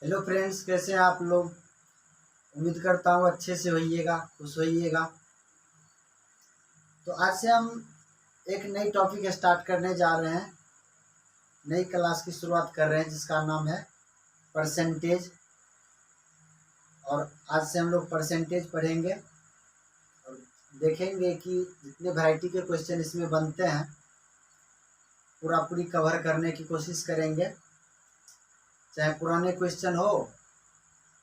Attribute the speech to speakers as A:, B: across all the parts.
A: Hello friends, कैसे हैं आप लोग। उम्मीद करता हूँ अच्छे से होइएगा, खुश होइएगा। तो आज से हम एक नई टॉपिक स्टार्ट करने जा रहे हैं। नई क्लास की शुरुआत कर रहे हैं जिसका नाम है परसेंटेज। और आज से हम लोग परसेंटेज पढ़ेंगे और देखेंगे कि जितने वैरायटी के क्वेश्चन इसमें बनते हैं पूरी कवर करने की कोशिश करेंगे। चाहे पुराने क्वेश्चन हो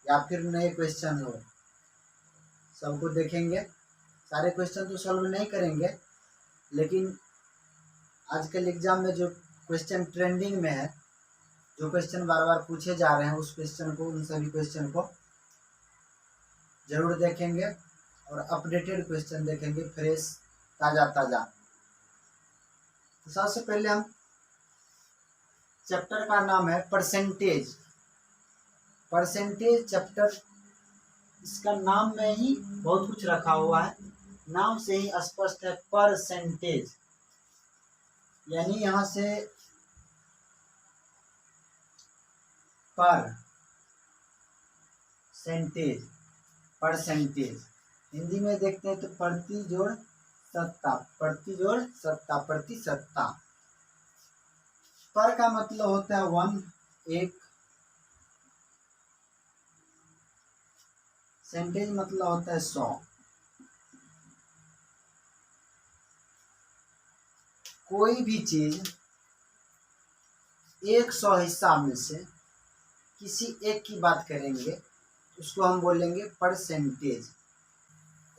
A: या फिर नए क्वेश्चन हो, सबको देखेंगे। सारे क्वेश्चन तो सॉल्व नहीं करेंगे, लेकिन आजकल एग्जाम में जो क्वेश्चन ट्रेंडिंग में है, जो क्वेश्चन बार बार पूछे जा रहे हैं, उस क्वेश्चन को, उन सभी क्वेश्चन को जरूर देखेंगे और अपडेटेड क्वेश्चन देखेंगे, फ्रेश, ताज़ा ताज़ा। तो सबसे पहले हम चैप्टर का नाम है परसेंटेज। परसेंटेज चैप्टर, इसका नाम में ही बहुत कुछ रखा हुआ है। नाम से ही स्पष्ट है परसेंटेज, यानी यहाँ से पर सेंटेज, परसेंटेज। हिंदी में देखते हैं तो प्रति जोड़ सत्ता, प्रति जोड़ सत्ता, प्रतिशतता। पर का मतलब होता है वन, एक। सेंटेज मतलब होता है 100। कोई भी चीज 100 हिस्सा में से किसी एक की बात करेंगे, उसको हम बोलेंगे परसेंटेज।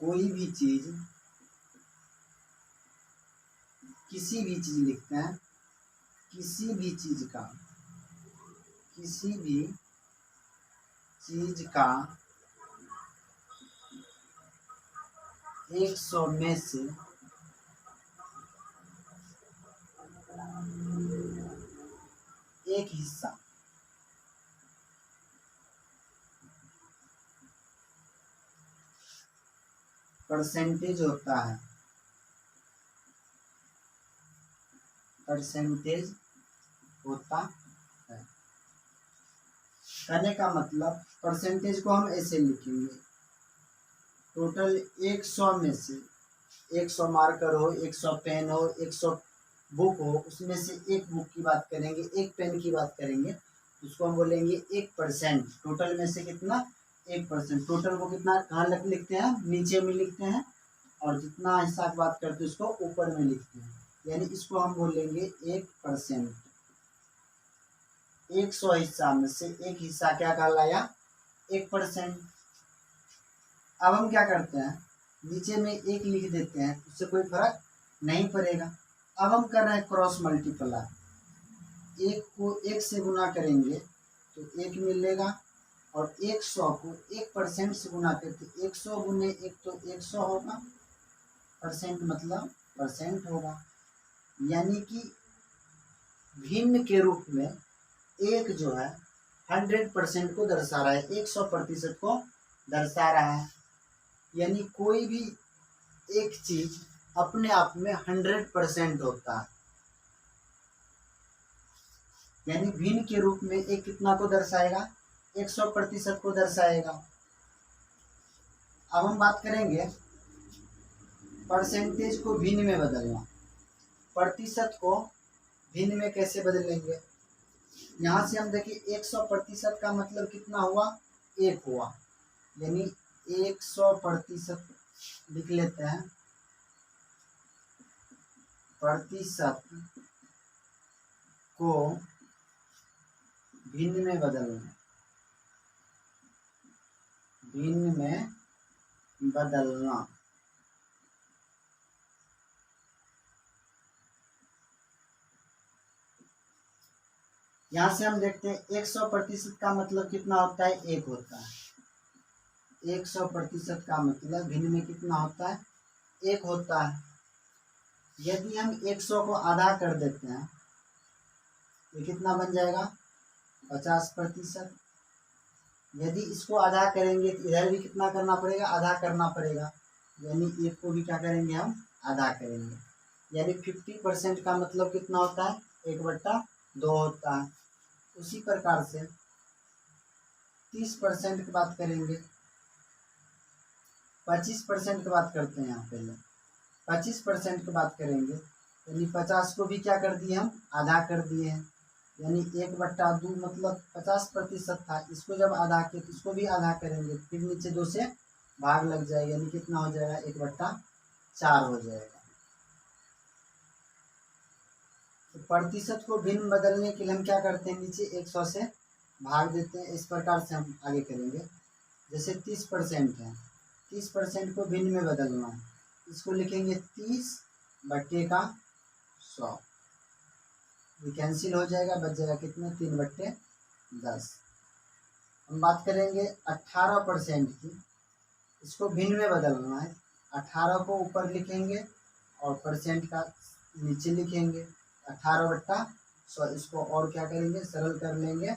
A: कोई भी चीज, किसी भी चीज लिखते हैं, किसी भी चीज का, किसी भी चीज का 100 में से एक हिस्सा, परसेंटेज होता है। परसेंटेज होता है। कहने का मतलब, परसेंटेज को हम ऐसे लिखेंगे, टोटल 100 में से 100 मार्कर हो, 100 पेन हो, 100 बुक हो, उसमें से एक बुक की बात करेंगे, एक पेन की बात करेंगे, उसको हम बोलेंगे 1%। टोटल में से कितना? 1%। टोटल को कितना कहाँ लिखते हैं? नीचे में लिखते हैं, और जितना हिस्सा की बात करते हैं उसको ऊपर में लिखते हैं, यानी इसको हम बोलेंगे 1%। 100 हिस्सा में से एक हिस्सा क्या कहलाया? 1%। अब हम क्या करते हैं, नीचे में एक लिख देते हैं, उससे कोई फर्क नहीं पड़ेगा। अब हम कर रहे हैं क्रॉस मल्टीप्लाई। एक को एक से गुना करेंगे तो एक मिलेगा, और 100 को 1% से गुना करके 100 गुने 1 तो 100 होगा। परसेंट मतलब परसेंट होगा, यानी कि भिन्न के रूप में एक जो है 100% को दर्शा रहा है, 100% को दर्शा रहा है। यानी कोई भी एक चीज अपने आप में 100% होता है, यानी भिन्न के रूप में एक कितना को दर्शाएगा? 100% को दर्शाएगा। अब हम बात करेंगे परसेंटेज को भिन्न में बदलना। प्रतिशत को भिन्न में कैसे बदलेंगे? यहाँ से हम देखिए 100% का मतलब कितना हुआ? 1 हुआ, यानी 100% लिख लेते हैं। प्रतिशत को भिन्न में बदलना, भिन्न में बदलना। यहाँ से हम देखते हैं 100% का मतलब कितना होता है? 1 होता है। 100% का मतलब भिन्न में कितना होता है? 1 होता है। यदि हम 100 को आधा कर देते हैं तो कितना बन जाएगा? 50%। यदि इसको आधा करेंगे तो इधर भी कितना करना पड़ेगा? आधा करना पड़ेगा, यानी 1 को भी क्या करेंगे? हम आधा करेंगे, यानी 50% का मतलब कितना होता है? 1/2 होता है। उसी प्रकार से 30% की बात करेंगे, 25% की बात करते हैं। यहाँ पहले 25% की बात करेंगे, यानी 50 को भी क्या कर दिए हम, आधा कर दिए हैं, यानी 1/2 मतलब 50% था। इसको जब आधा किए तो इसको भी आधा करेंगे, फिर नीचे 2 से भाग लग जाएगा, यानी कितना हो जाएगा, 1/4 हो जाएगा। तो प्रतिशत को भिन्न बदलने के लिए हम क्या करते हैं, नीचे 100 से भाग देते हैं। इस प्रकार से हम आगे करेंगे। जैसे 30% है, 30% को भिन्न में बदलना है, इसको लिखेंगे 30/100। ये कैंसिल हो जाएगा, बच जाएगा कितना, 3/10। हम बात करेंगे 18% की, इसको भिन्न में बदलना है। 18 को ऊपर लिखेंगे और परसेंट का नीचे लिखेंगे, 18/100। इसको और क्या करेंगे, सरल कर लेंगे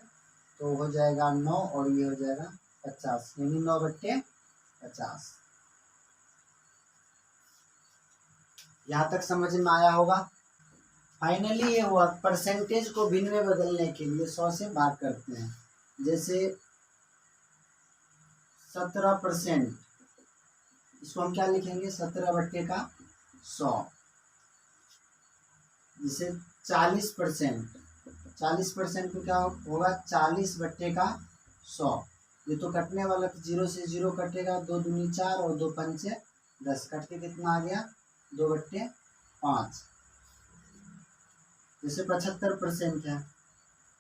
A: तो हो जाएगा 9 और ये हो जाएगा 50, यानी 9/50। यहाँ तक समझ में आया होगा। फाइनली ये हुआ, परसेंटेज को भिन्न में बदलने के लिए 100 से भाग करते हैं। जैसे 17%, इसको हम क्या लिखेंगे, 17/100। जैसे 40%, 40% को क्या होगा, 40/100। ये तो कटने वाला, तो 0 से 0 कटेगा, 2 दूनी 4 और 2 पंचे 10, कट के कितना आ गया, 2/5। जैसे 75% है,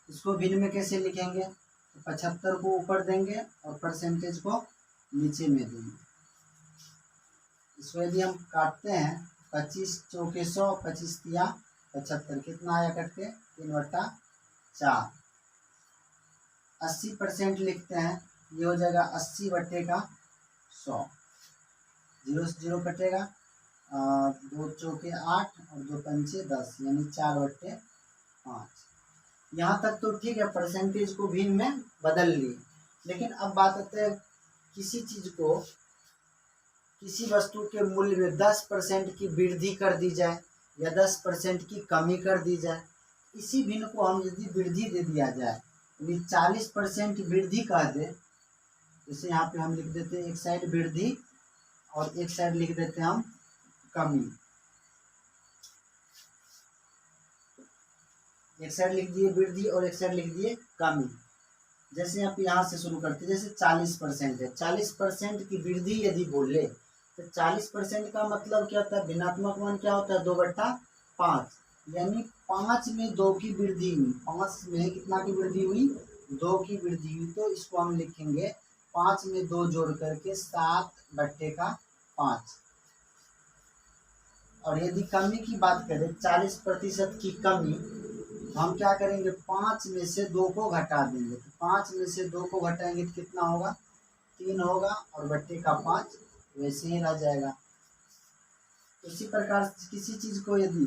A: इसको भिन्न में कैसे लिखेंगे, तो 75 को ऊपर देंगे और परसेंटेज को नीचे में देंगे। इसको यदि हम काटते हैं, 25 चौके 100, 25 तिया 75, कितना आया कट के, 3/4। 80% लिखते हैं, ये हो जाएगा 80/100। 0 से 0 कटेगा, 2 चौके 8 और 2 पंचे 10, यानी 4/5। यहाँ तक तो ठीक है, परसेंटेज को भिन्न में बदल लिए। लेकिन अब बात आती है, किसी चीज को, किसी वस्तु के मूल्य में 10% की वृद्धि कर दी जाए या 10% की कमी कर दी जाए। इसी भिन्न को हम यदि वृद्धि दे दिया जाए, यदि 40% वृद्धि कह दे, जैसे यहाँ पे हम लिख देते हैं एक साइड वृद्धि और एक साइड लिख देते हैं हम कमी। एक साइड लिख दिए वृद्धि और एक साइड लिख दिए कमी। जैसे आप यहाँ से शुरू करते हैं, जैसे 40% है, 40% की वृद्धि यदि बोले तो 40% का मतलब क्या होता है, भिन्नात्मक मान क्या होता है, 2/5, यानी 5 में 2 की वृद्धि हुई। 5 में कितना की वृद्धि हुई, 2 की वृद्धि हुई, तो इसको हम लिखेंगे 5 में 2 जोड़ करके 7/5। और यदि कमी की बात करें, 40% की कमी, तो हम क्या करेंगे, 5 में से 2 को घटा देंगे। तो 5 में से 2 को घटाएंगे तो कितना होगा, 3 होगा, और 5 वैसे ही रह जाएगा। इसी प्रकार किसी चीज को यदि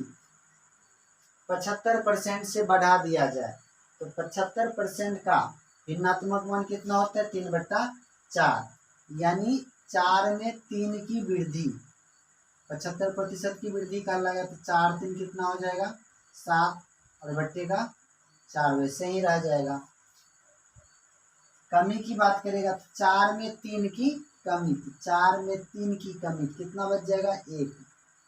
A: 75% से बढ़ा दिया जाए तो 75% का भिन्नात्मक मान कितना होता है, 3/4, यानी 4 में 3 की वृद्धि। 75% की वृद्धि कर लगा तो 4 3 कितना हो जाएगा, 7, और 4 वैसे ही रह जाएगा। कमी की बात करेगा तो 4 में 3 की कमी, 4 में 3 की कमी कितना बच जाएगा, 1।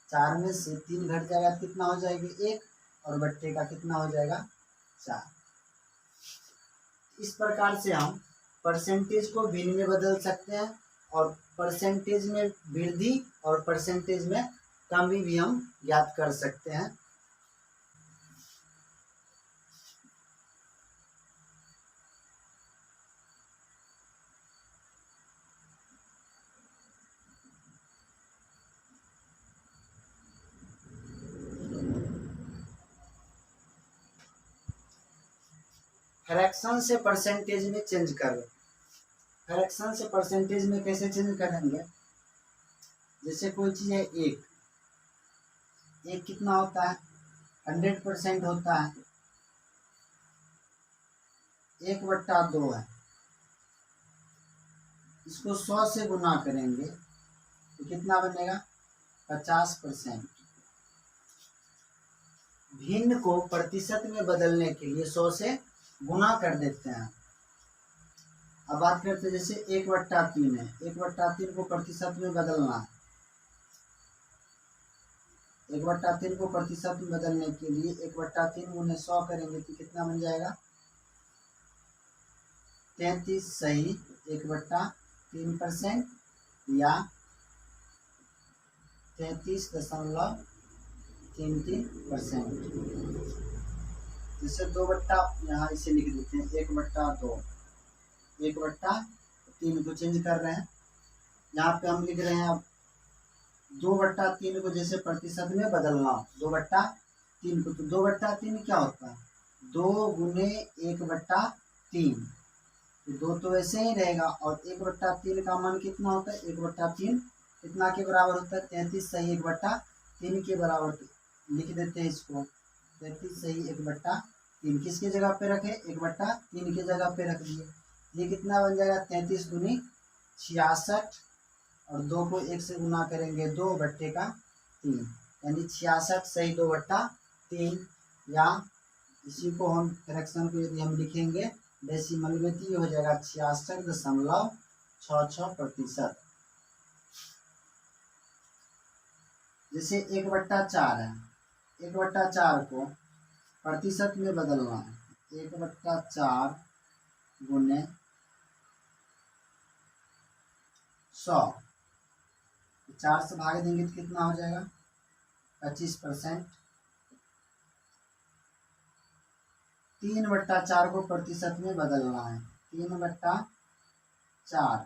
A: 4 में से 3 घट जाएगा तो कितना हो जाएगा, 1, और बट्टे का कितना हो जाएगा, 4। इस प्रकार से हम परसेंटेज को भिन्न में बदल सकते हैं, और परसेंटेज में वृद्धि और परसेंटेज में कमी भी हम ज्ञात कर सकते हैं। फ्रैक्शन से परसेंटेज में चेंज करें। फ्रैक्शन से परसेंटेज में कैसे चेंज करेंगे, जैसे कोई चीज है, एक कितना होता है, 100% होता है, 1/2 है। इसको 100 से गुना करेंगे तो कितना बनेगा, 50%। भिन्न को प्रतिशत में बदलने के लिए 100 से गुना कर देते हैं। अब बात करते हैं जैसे 1/3 है, 1/3 को प्रतिशत में बदलना है। 1/3 को प्रतिशत में बदलने के लिए 1/3 गुने 100 करेंगे तो कितना बन जाएगा? 33 सही 1/3% या 33.33%। जैसे 2/, यहाँ इसे लिख देते हैं 1/2, 1/3 को चेंज कर रहे हैं। यहाँ पे हम लिख रहे हैं अब 2/3 को जैसे प्रतिशत में बदलना, 2/3 को, तो 2/3 क्या होता है? 2 गुने 1/3, तो 2 तो वैसे ही रहेगा, और 1/3 का मान कितना होता है? 1/3 कितना के बराबर होता है? 33 सही 1/3 के बराबर। लिख देते हैं इसको 33 सही 1/3। किसके जगह पे रखे? 1/3 के जगह पे रख दिए। ये कितना बन जाएगा? 33 दूनी 66, और 2 को 1 से गुना करेंगे 2/3, यानी 66 सही 2/3। या इसी को हम फ्रैक्शन को यदि हम लिखेंगे डेसिमल में तो ये हो जाएगा 66.66%। जैसे 1/4 है, 1/4 को प्रतिशत में बदलना है। 1/4 गुने 100, 4 से भाग देंगे तो कितना हो जाएगा? 25%। 3/4 को प्रतिशत में बदलना है। 3/4,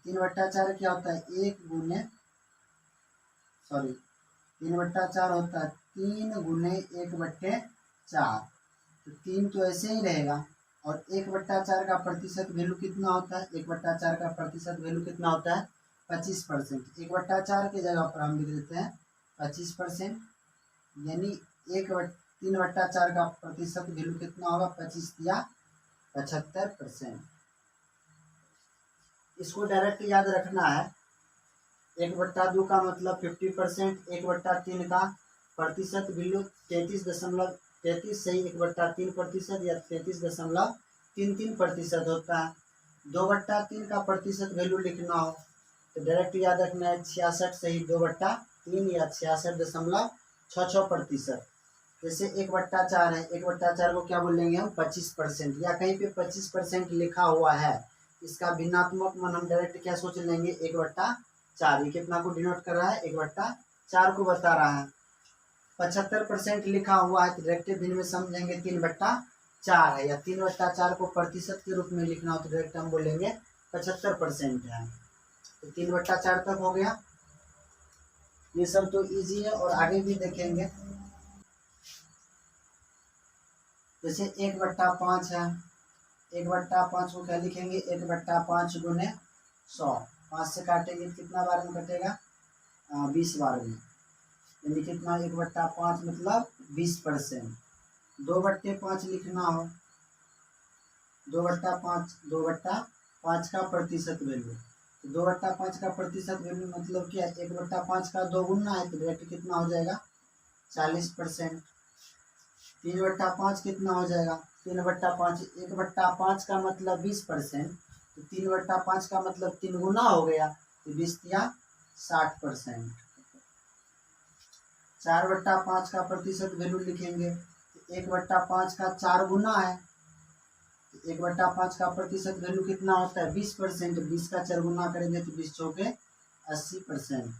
A: 3/4 क्या होता है? 3/4 होता है 3 गुने 1/4, तो 3 तो ऐसे ही रहेगा। और 1/4 का प्रतिशत वैल्यू कितना होता है? 1/4 का प्रतिशत वैल्यू कितना होता है? 25%। 1/4 की जगह पर हम लिख देते हैं 25%, यानी 3/4 का प्रतिशत वैल्यू कितना होगा? 25 या 75%। इसको डायरेक्ट याद रखना है। 1/2 का मतलब 50%, 1/3 का प्रतिशत वैल्यू 33 सही 1/3% या 33.33% होता है। 2/3 का प्रतिशत वैल्यू लिखना हो तो डायरेक्ट याद रखना है 66 सही 2/3 या 66.66%। जैसे 1/4 है, 1/4 को क्या बोलेंगे हम? 25%, या कहीं पे 25% लिखा हुआ है, इसका भिन्नात्मक मान हम डायरेक्ट क्या सोच लेंगे? 1/4। ये कितना को डिनोट कर रहा है? 1/4 को बता रहा है। 75% लिखा हुआ है तो डायरेक्ट भिन्न में समझेंगे 3/4 है, या 3/4 को प्रतिशत के रूप में लिखना हो तो डायरेक्ट हम बोलेंगे 75% है। तो 3/4 तक हो गया। ये सब तो इजी है और आगे भी देखेंगे। जैसे 1/5 है, 1/5 को क्या लिखेंगे? 1/5 गुने 100, 5 से काटेंगे तो कितना बार में कटेगा? 20 बार में, यानी कितना? 1/5 मतलब 20%। 2/5 लिखना हो, 2/5 का प्रतिशत वैल्यू, तो 2/5 का प्रतिशत वैल्यू मतलब क्या है? 1/5 का 2 गुना है तो डायरेक्ट कितना हो जाएगा? 40%। 3/5 कितना हो जाएगा? 3/5, 1/5 का मतलब 20%, तो 3/5 का मतलब 3 गुना हो गया, तो 20 या 60%। 4/5 का प्रतिशत वैल्यू लिखेंगे तो 1/5 का 4 गुना है, तो 1/5 का प्रतिशत वैल्यू कितना होता है? 20%। 20 का 4 गुना करेंगे तो 20 चौके 80%।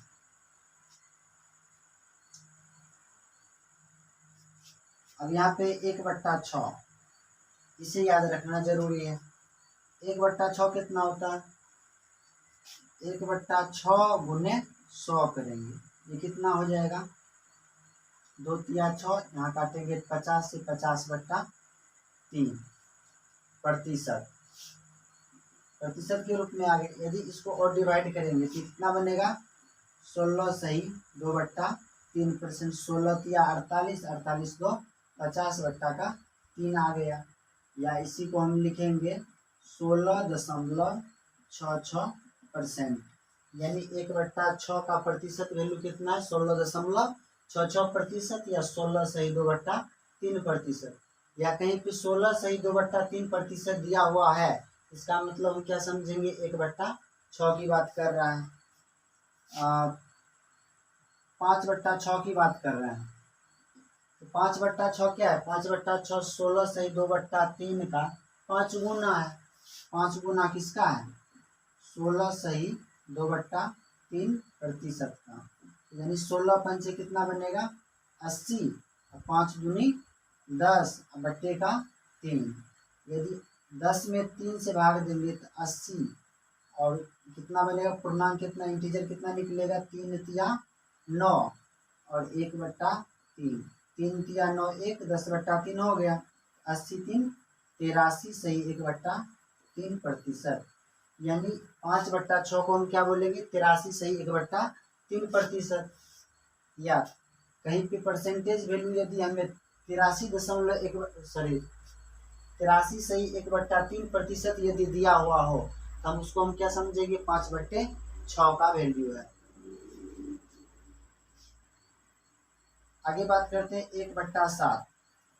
A: अब यहाँ पे 1/6, इसे याद रखना जरूरी है। 1/6 कितना होता है? 1/6 गुने 100 करेंगे, ये कितना हो जाएगा? 2 तिया 6, यहाँ काटेंगे 50 से 50/3 प्रतिशत के रूप में आ गए। यदि इसको और डिवाइड करेंगे तो कितना बनेगा? 16 सही 2/3%। 16 तिया 48, 48 2 50/3 आ गया। या इसी को हम लिखेंगे 16.66%, यानी 1/6 का प्रतिशत वैल्यू कितना है? 16.66% या 16 सही 2/3%, या कहीं पे 16 सही 2/3% दिया हुआ है इसका मतलब हम क्या समझेंगे, 1/6 की बात कर रहा है, 5/6 की बात कर रहे हैं। तो 5/6 क्या है, 5/6 16 सही 2/3 का 5 गुना है। 5 गुना किसका है, 16 सही 2/3 का, यानी 16 पंचे कितना बनेगा 80, और 5 दूनी 10 बट्टे का 3। यदि 10 में 3 से भाग देंगे तो 80, और कितना बनेगा पूर्णांक, कितना इंटीजर कितना निकलेगा, 3 तिया 9 और 1/3, 3 तिया 9 1, 10/3 हो गया, 80 3 83 सही 1/3%। यानी 5/6 को हम क्या बोलेंगे, 83 सही 1/3%। या कहीं पे परसेंटेज वैल्यू यदि हमें 83 सही 1/3% यदि दिया हुआ हो तो हम उसको हम क्या समझेंगे, 5/6 का वैल्यू है। आगे बात करते हैं 1/7।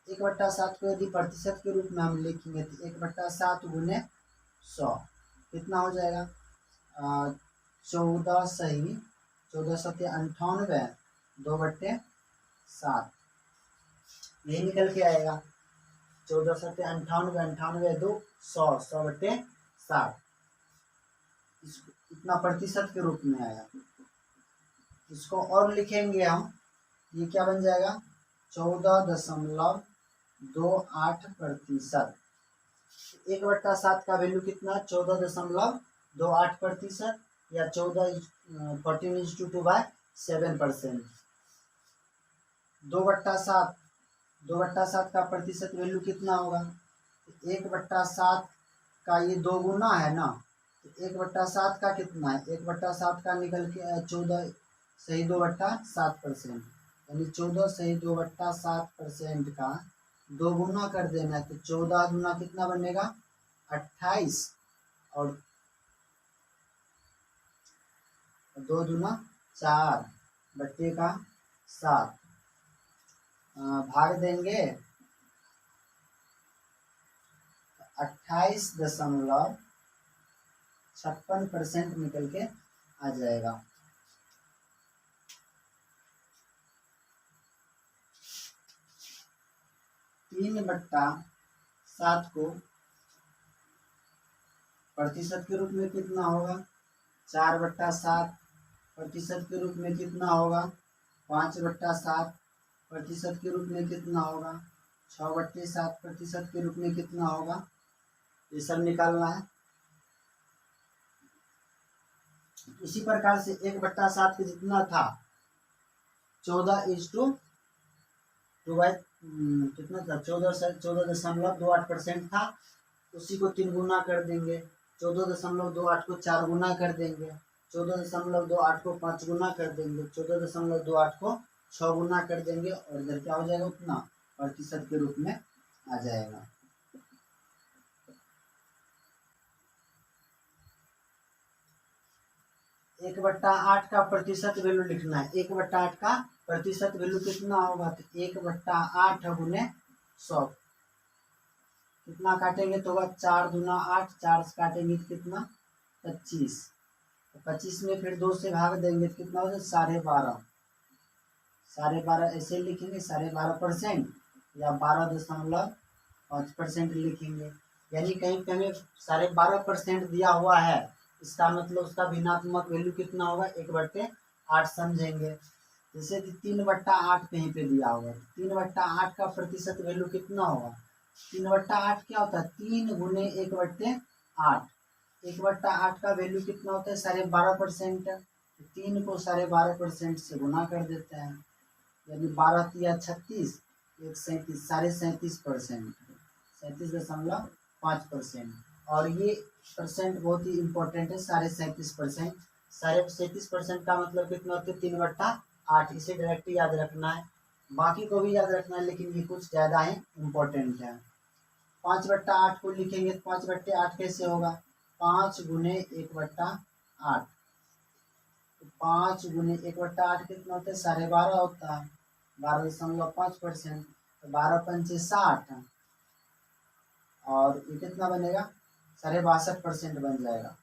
A: 1/7 को यदि प्रतिशत के रूप में हम लिखेंगे तो 1/7 गुने 100 कितना हो जाएगा, 14 सही 14 सत्य 98 2/7, यही निकल के आएगा। 14 सत्य 98, 98 2 100, 100/7, इतना प्रतिशत के रूप में आया। इसको और लिखेंगे हम, ये क्या बन जाएगा, 14.28%। 1/7 का वैल्यू कितना, 14.28%, या 14/2/7%। 2/7 का प्रतिशत वैल्यू कितना होगा, 1/7 का ये 2 गुना है ना, तो 1/7 का कितना है, 1/7 का निकल के 14 सही 2/7%, यानी 14 सही 2/7% का 2 गुना कर देना है, तो 14 गुना कितना बनेगा 28, और 2 दूना 4 बट्टे का 7, भाग देंगे 28.56% निकल के आ जाएगा। तीन बट्टा 7 को प्रतिशत के रूप में कितना होगा, 4/7 प्रतिशत के रूप में कितना होगा, 5/7 प्रतिशत के रूप में कितना होगा, 6/7 प्रतिशत के रूप में कितना होगा, ये सब निकालना है। इसी प्रकार से 1/7 के जितना था 14:2 कितना था, 14.28% था, उसी को 3 गुना कर देंगे, 14.28 को 4 गुना कर देंगे, 14.28 को 5 गुना कर देंगे, 14.28 को 6 गुना कर देंगे, और इधर क्या हो जाएगा, उतना प्रतिशत के रूप में आ जाएगा। एक बट्टा 8 का प्रतिशत वैल्यू लिखना है। 1/8 का प्रतिशत वैल्यू कितना होगा, तो 1/8 गुने 100 कितना काटेंगे तो होगा 4 दूना 8, 4 से काटेंगे तो कितना 25, तो 25 में फिर 2 से भाग देंगे तो कितना हो जाए 12.5 ऐसे लिखेंगे 12.5% या 12.5% लिखेंगे। यानी कहीं पे हमें 12.5% दिया हुआ है, इसका मतलब उसका भिन्नात्मक वैल्यू कितना होगा 1/8 समझेंगे। जैसे कि 3/8 कहीं पे दिया होगा, 3/8 का प्रतिशत वैल्यू कितना होगा, 3/8 क्या होता है, 3 गुने 1/8, 1/8 का वैल्यू कितना होता है 12.5%, 3 को 12.5% से गुना कर देते हैं, यानी 12 या 36, 1 37, 37.5%, 37.5%। और ये परसेंट बहुत ही इंपॉर्टेंट है, 37.5%। 37.5% का मतलब कितना होता है 3/8, इसे डायरेक्ट याद रखना है, बाकी को भी याद रखना है, लेकिन ये कुछ ज़्यादा ही इम्पोर्टेंट है। 5/8 को लिखेंगे तो 5/8 कैसे होगा, 5 गुने 1/8, 5 गुने 1/8 कितना होता है 12.5 होता है, 12.5%, तो 12 पंचे 60, और ये कितना बनेगा 62% बन जाएगा।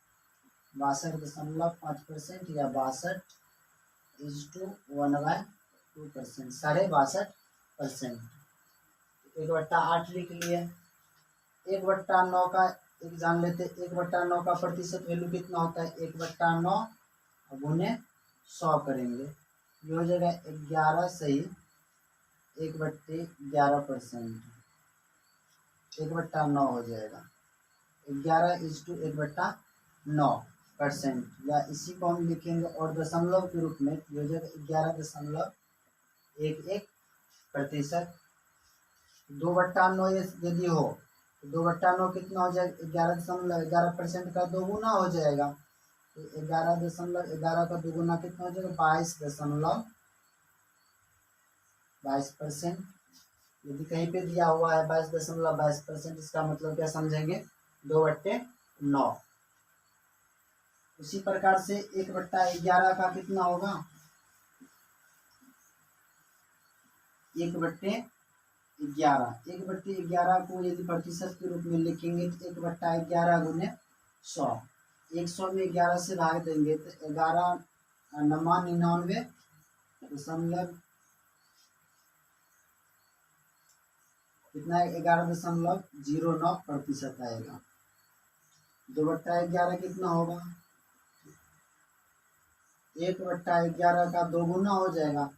A: 62.5% या 62:1/2%, 62.5%। 1/8 लिख लिए। 1/9 का एक जान लेते, 1/9 का प्रतिशत वैल्यू कितना होता है, 1/9 गुने 100 करेंगे, ये हो जाएगा 11 सही 1/11%, 1/9 हो जाएगा। 11:1/9%, या इसी को हम लिखेंगे और दशमलव के रूप में, ये हो जाएगा 11.11%। 2/9 यदि हो तो 2/9 कितना हो जाएगा, 11.11% का दोगुना हो जाएगा। तो 11.11 का दोगुना कितना हो जाएगा, 22.22%। यदि कहीं पे दिया हुआ है 22.22%, इसका मतलब क्या समझेंगे, 2/9। उसी प्रकार से 1/11 का कितना होगा, 1/11। 1/11 को यदि प्रतिशत के रूप में लिखेंगे तो 1/11 गुने 100। 100 में 11 से भाग देंगे तो 11,99 कितना है, 11.09% आएगा। 2/11 कितना होगा, 1/11 का दोगुना हो जाएगा।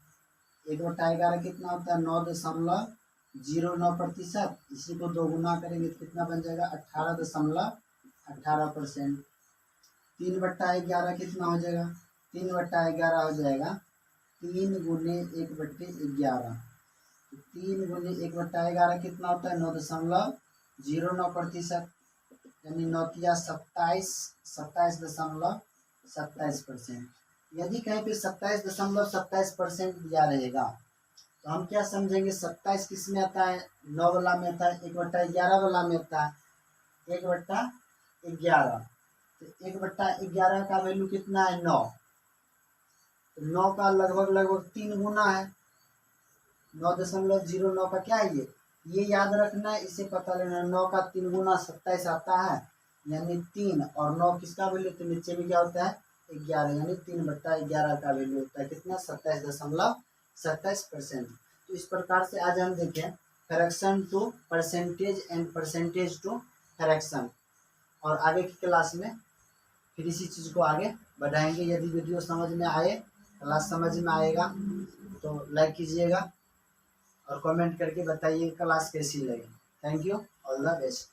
A: 1/11 कितना होता है, 9.09%। इसी को दोगुना करेंगे तो कितना बन जाएगा, 18.18%। 3/11 कितना हो जाएगा, 3/11 हो जाएगा 3 गुने 1/11। 3 गुने 1/11 कितना होता है, 9.09%, यानी 9 27.27%। यदि कहीं पे 27.27% दिया रहेगा तो हम क्या समझेंगे, 27 किस में आता है, 9 वाला में आता है, 1/11 वाला में आता है, 1/11। तो 1/11 का वैल्यू कितना है, 9। तो 9 का लगभग 3 गुना है। 9.09 का क्या है, ये याद रखना है, इसे पता लेना। 9 का 3 गुना 27 आता है, यानी 3, और 9 किसका वैल्यू, तो नीचे में क्या होता है, 11, यानी 3/11 का वैल्यू होता है कितना, 27.27%। तो इस प्रकार से आज हम देखें fraction to percentage and percentage to fraction, और आगे की क्लास में फिर इसी चीज़ को आगे बढ़ाएंगे। यदि वीडियो समझ में आए, क्लास समझ में आएगा तो लाइक कीजिएगा और कमेंट करके बताइए क्लास कैसी लगी। Thank you, all the best.